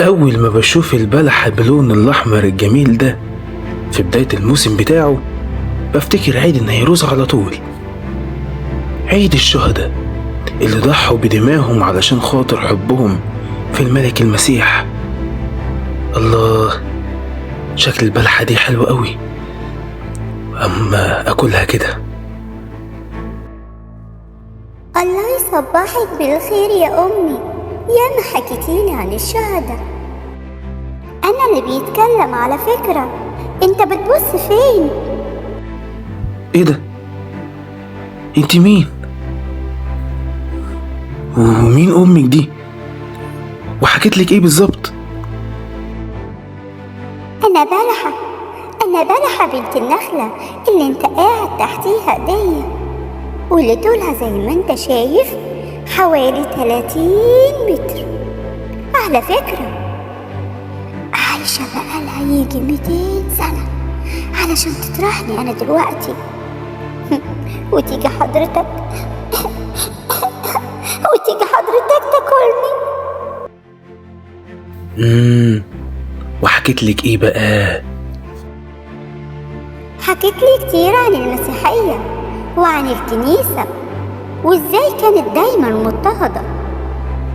أول ما بشوف البلح بلون الأحمر الجميل ده في بداية الموسم بتاعه بفتكر عيد النيروز على طول، عيد الشهداء اللي ضحوا بدمائهم علشان خاطر حبهم في الملك المسيح. الله، شكل البلحة دي حلو قوي، أما أكلها كده. الله يصبحك بالخير يا أمي، يا ما حكيتيلي عن الشهداء. أنا اللي بيتكلم على فكرة، أنت بتبص فين؟ إيه ده؟ أنت مين؟ ومين أمك دي؟ وحكيت لك إيه بالظبط؟ أنا بلحة بنت النخلة اللي أنت قاعد تحتيها دي، واللي طولها زي ما أنت شايف حوالي 30 متر. على فكرة عايشة بقالها يجي 200 سنة علشان تطرحني أنا دلوقتي وتيجي حضرتك تاكلني. وحكيت لك إيه بقى؟ حكيت لي كتير عن المسيحية وعن الكنيسة وإزاي كانت دايما مضطهدة،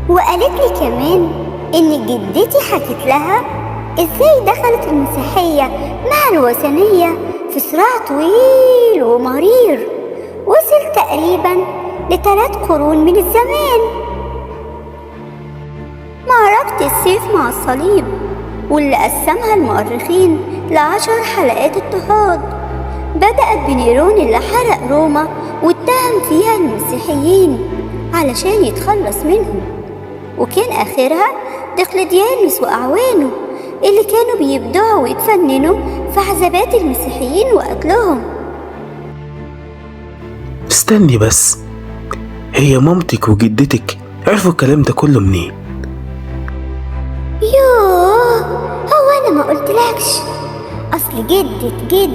وقالت لي كمان إن جدتي حكت لها إزاي دخلت المسيحية مع الوثنية في صراع طويل ومرير وصل تقريبا ل3 قرون من الزمان. معركة السيف مع الصليب واللي قسمها المؤرخين ل10 حلقات اضطهاد، بدأت بنيرون اللي حرق روما واتهم فيها المسيحيين علشان يتخلص منهم، وكان آخرها دقلديانوس وأعوانه اللي كانوا بيبدعوا ويتفننوا في عذابات المسيحيين وقتلهم. استني بس، هي مامتك وجدتك عرفوا الكلام ده كله منين؟ يوه، هو أنا ما قلتلكش؟ أصل جدتي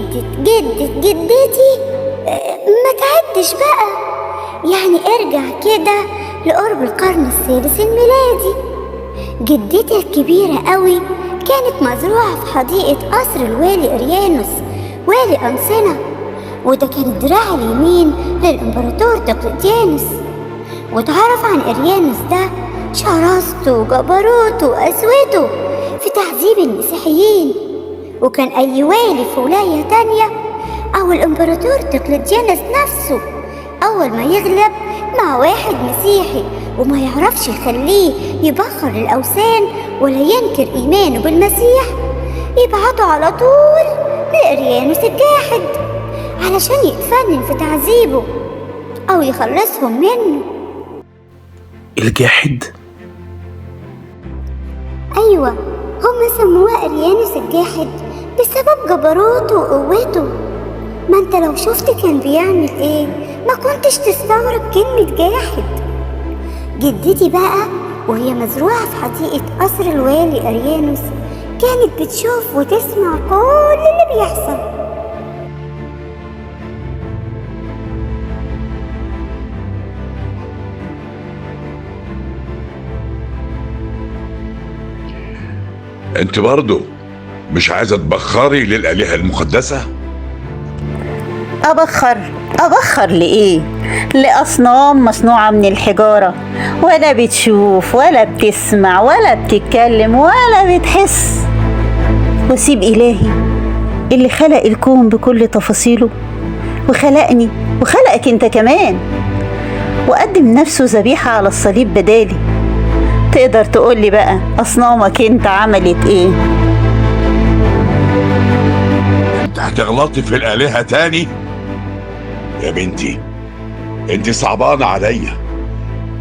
ما تعدش بقى، يعني ارجع كده لقرب القرن الثالث الميلادي. جدتي الكبيرة قوي كانت مزروعة في حديقة قصر الوالي إريانوس والي أنصنة، وده كان الدراع اليمين للإمبراطور دقلديانوس. واتعرف عن إريانوس ده شراسته وجبروته وقسوته في تعذيب المسيحيين، وكان أي والي في ولاية تانية أو الإمبراطور دقلديانوس نفسه أول ما يغلب مع واحد مسيحي وما يعرفش يخليه يبخر الأوثان ولا ينكر إيمانه بالمسيح، يبعته على طول لإريانوس الجاحد علشان يتفنن في تعذيبه أو يخلصهم منه. الجاحد؟ أيوة، هم سموه إريانوس الجاحد بسبب جبروته وقوته. ما انت لو شفت كان بيعمل ايه ما كنتش تستغرب كلمة جاحد. جدتي بقى وهي مزروعة في حديقة قصر الوالي أريانوس كانت بتشوف وتسمع كل اللي بيحصل. انت برضو مش عايزة تبخري للآلهة المقدسة؟ أبخر لإيه؟ لأصنام مصنوعة من الحجارة، ولا بتشوف ولا بتسمع ولا بتتكلم ولا بتحس، وسيب إلهي اللي خلق الكون بكل تفاصيله وخلقني وخلقك انت كمان، وقدم نفسه ذبيحة على الصليب بدالي. تقدر تقولي بقى أصنامك انت عملت ايه؟ انت هتغلطي في الآلهة تاني؟ يا بنتي انت صعبانة عليا،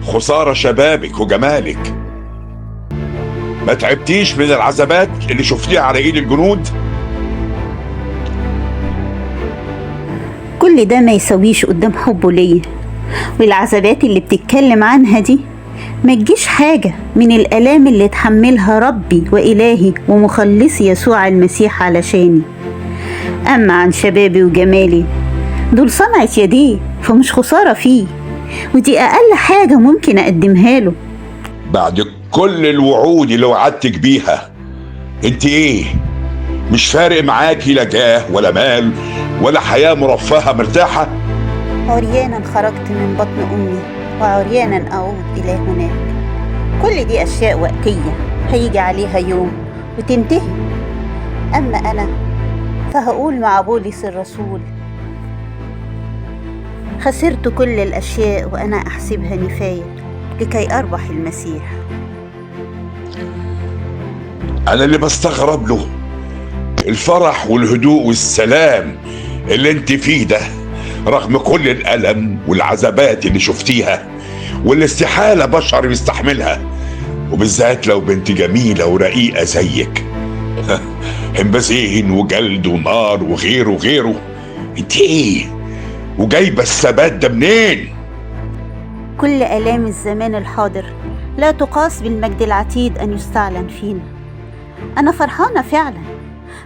خسارة شبابك وجمالك. ما تعبتيش من العذابات اللي شفتيها على ايد الجنود؟ كل ده ما يسويش قدام حبه ليا، والعذابات اللي بتتكلم عنها دي ما تجيش حاجة من الآلام اللي اتحملها ربي وإلهي ومخلصي يسوع المسيح علشاني. أما عن شبابي وجمالي دول صنعة يديه، فمش خسارة فيه، ودي أقل حاجة ممكن أقدمها له. بعد كل الوعود اللي وعدتك بيها، انت ايه؟ مش فارق معاكي لا جاه ولا مال ولا حياة مرفهة مرتاحة؟ عريانا خرجت من بطن أمي وعريانا أعود إلى هناك. كل دي أشياء وقتية هيجي عليها يوم وتنتهي. أما أنا فهقول مع بولس الرسول: خسرت كل الأشياء وأنا أحسبها نفاية لكي أربح المسيح. أنا اللي بستغرب له الفرح والهدوء والسلام اللي انت فيه ده، رغم كل الألم والعذابات اللي شفتيها واللي استحالة بشر يستحملها، وبالذات لو بنت جميلة ورقيقة زيك. همبزين وجلد ونار وغيره وغيره. انت ايه؟ وجايبة الثبات ده منين؟ كل آلام الزمان الحاضر لا تقاس بالمجد العتيد أن يستعلن فينا. أنا فرحانة فعلا،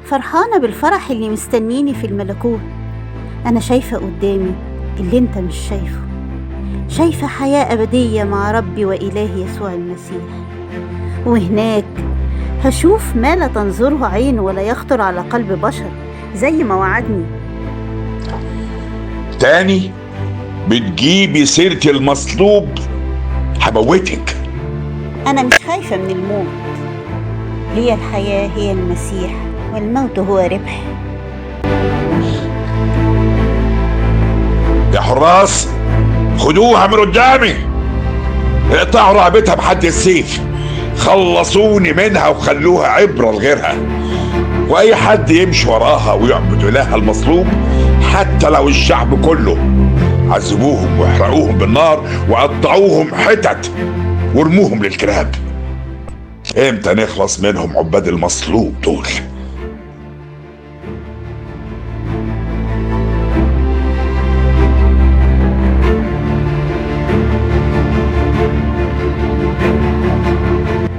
فرحانة بالفرح اللي مستنيني في الملكوت. أنا شايفة قدامي اللي أنت مش شايفه، شايفة حياة أبدية مع ربي وإلهي يسوع المسيح. وهناك هشوف ما لا تنظره عين ولا يخطر على قلب بشر زي ما وعدني. تاني بتجيبي سيرة المصلوب؟ هموتك. أنا مش خايفة من الموت، لي الحياة هي المسيح والموت هو ربح. يا حراس خدوها من قدامي، اقطعوا رقبتها بحد السيف، خلصوني منها وخلوها عبرة لغيرها. واي حد يمشي وراها ويعبد إله المصلوب حتى لو الشعب كله، عذبوهم واحرقوهم بالنار وقطعوهم حتت وارموهم للكلاب. امتى نخلص منهم عباد المصلوب دول؟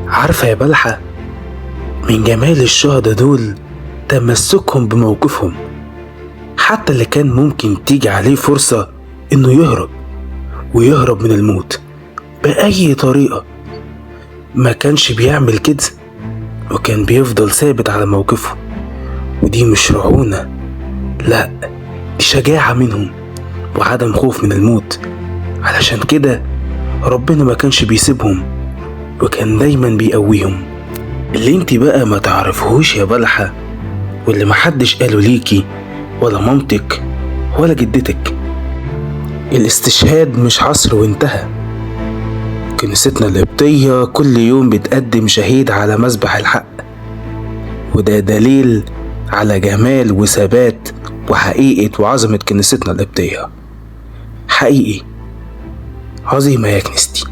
عارفة يا بلحة، من جمال الشهداء دول تمسكهم بموقفهم، حتى اللي كان ممكن تيجي عليه فرصة انه يهرب من الموت بأي طريقة، ما كانش بيعمل كده، وكان بيفضل ثابت على موقفه. ودي مش رعونة، لا، دي شجاعة منهم وعدم خوف من الموت. علشان كده ربنا ما كانش بيسيبهم، وكان دايما بيقويهم. اللي انت بقى ما تعرفهوش يا بلحة، واللي محدش قاله ليكي ولا مامتك ولا جدتك، الاستشهاد مش عصر وانتهى. كنيستنا القبطية كل يوم بتقدم شهيد على مذبح الحق، وده دليل على جمال وثبات وحقيقة وعظمة كنيستنا القبطية. حقيقي عظيمة يا كنيستي.